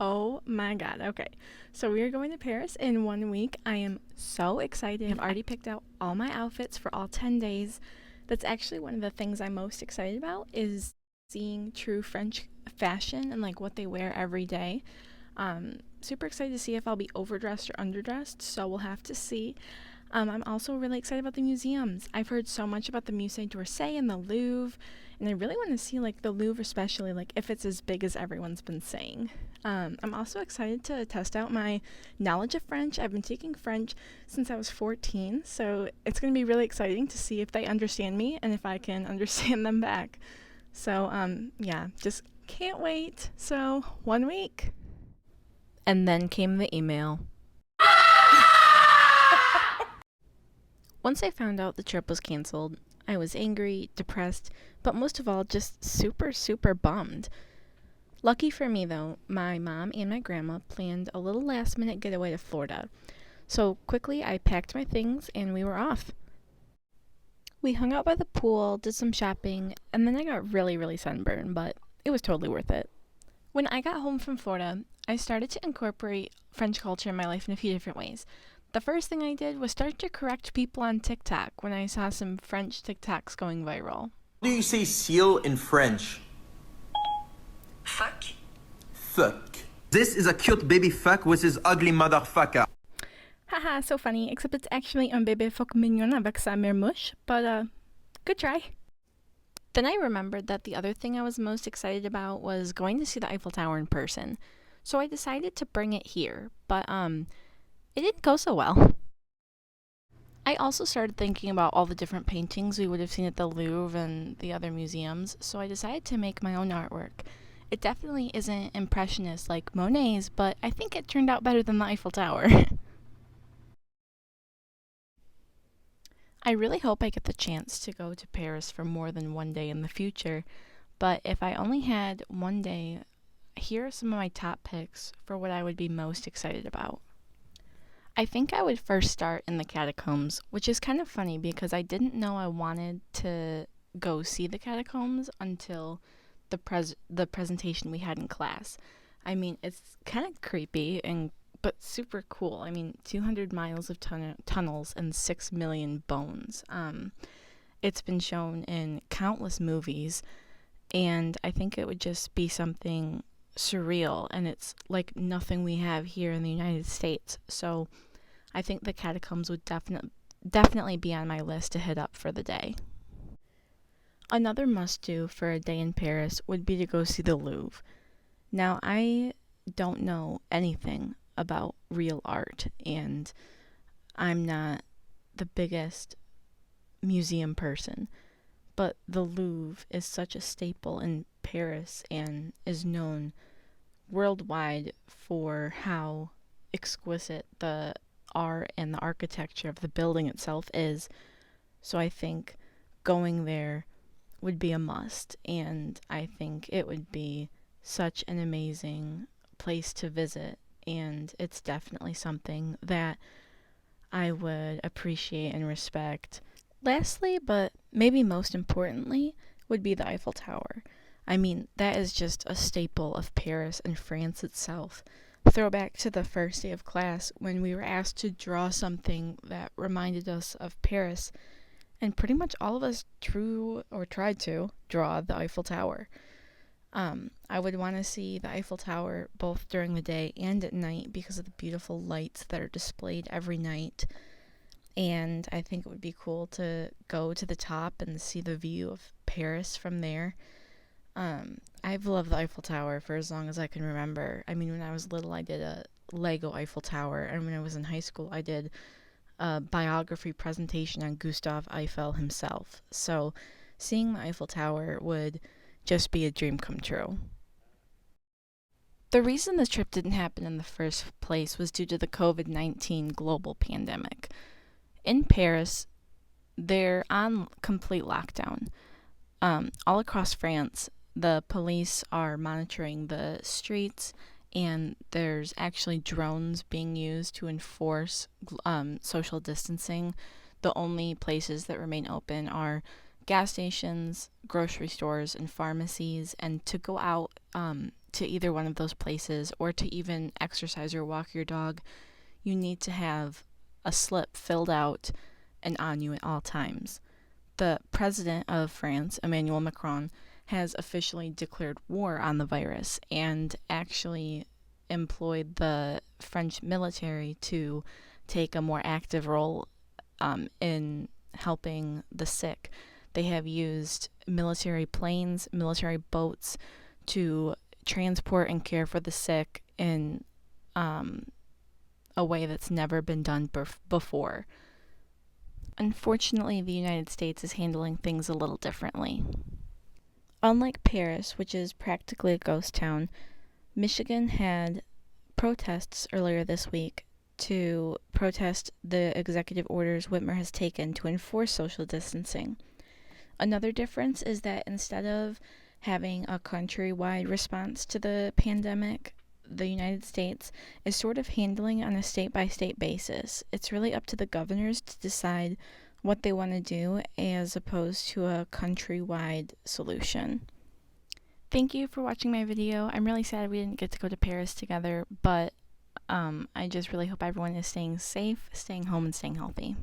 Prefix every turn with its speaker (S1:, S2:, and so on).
S1: Oh my god. Okay. So we are going to Paris in 1 week. I am so excited. I've already picked out all my outfits for all 10 days. That's actually one of the things I'm most excited about is seeing true French fashion and like what they wear every day. Super excited to see if I'll be overdressed or underdressed, so we'll have to see. I'm also really excited about the museums. I've heard so much about the Musée d'Orsay and the Louvre, and I really want to see like the Louvre, especially like if it's as big as everyone's been saying. I'm also excited to test out my knowledge of French. I've been taking French since I was 14, so it's going to be really exciting to see if they understand me and if I can understand them back. So, yeah, just can't wait. So, 1 week. And then came the email. Once I found out the trip was canceled, I was angry, depressed, but most of all, just super, super bummed. Lucky for me, though, my mom and my grandma planned a little last minute getaway to Florida. So quickly, I packed my things and we were off. We hung out by the pool, did some shopping, and then I got really, really sunburned, but it was totally worth it. When I got home from Florida, I started to incorporate French culture in my life in a few different ways. The first thing I did was start to correct people on TikTok when I saw some French TikToks going viral.
S2: Do you say seal in French?
S3: Fuck.
S2: Fuck. This is a cute baby fuck with his ugly motherfucker.
S1: Haha, so funny, except it's actually un bébé fuck mignon avec sa mère mouche, but good try. Then I remembered that the other thing I was most excited about was going to see the Eiffel Tower in person. So I decided to bring it here, but it didn't go so well. I also started thinking about all the different paintings we would have seen at the Louvre and the other museums, so I decided to make my own artwork. It definitely isn't impressionist like Monet's, but I think it turned out better than the Eiffel Tower. I really hope I get the chance to go to Paris for more than one day in the future, but if I only had one day, here are some of my top picks for what I would be most excited about. I think I would first start in the catacombs, which is kind of funny because I didn't know I wanted to go see the catacombs until the presentation we had in class. I mean, it's kind of creepy and but super cool. I mean, 200 miles of tunnels and 6 million bones. It's been shown in countless movies, and I think it would just be something surreal, and it's like nothing we have here in the United States. So I think the catacombs would definitely be on my list to hit up for the day. Another must do for a day in Paris would be to go see the Louvre. Now, I don't know anything about real art, and I'm not the biggest museum person, but the Louvre is such a staple in Paris and is known worldwide for how exquisite the art and the architecture of the building itself is. So I think going there would be a must, and I think it would be such an amazing place to visit, and it's definitely something that I would appreciate and respect. Lastly, but maybe most importantly, would be the Eiffel Tower. I mean, that is just a staple of Paris and France itself. Throwback to the first day of class when we were asked to draw something that reminded us of Paris, and pretty much all of us drew or tried to draw the Eiffel Tower. I would want to see the Eiffel Tower both during the day and at night because of the beautiful lights that are displayed every night. And I think it would be cool to go to the top and see the view of Paris from there. I've loved the Eiffel Tower for as long as I can remember. I mean, when I was little, I did a Lego Eiffel Tower, and when I was in high school, I did a biography presentation on Gustave Eiffel himself. So seeing the Eiffel Tower would just be a dream come true. The reason the trip didn't happen in the first place was due to the COVID-19 global pandemic. In Paris, they're on complete lockdown. All across France, the police are monitoring the streets, and there's actually drones being used to enforce social distancing. The only places that remain open are gas stations, grocery stores, and pharmacies. And to go out to either one of those places or to even exercise or walk your dog, you need to have a slip filled out and on you at all times. The president of France, Emmanuel Macron, has officially declared war on the virus and actually employed the French military to take a more active role in helping the sick. They have used military planes, military boats to transport and care for the sick in a way that's never been done before. Unfortunately, the United States is handling things a little differently. Unlike Paris, which is practically a ghost town, Michigan had protests earlier this week to protest the executive orders Whitmer has taken to enforce social distancing. Another difference is that instead of having a countrywide response to the pandemic, the United States is sort of handling on a state-by-state basis. It's really up to the governors to decide what they want to do as opposed to a countrywide solution. Thank you for watching my video. I'm really sad we didn't get to go to Paris together, but I just really hope everyone is staying safe, staying home, and staying healthy.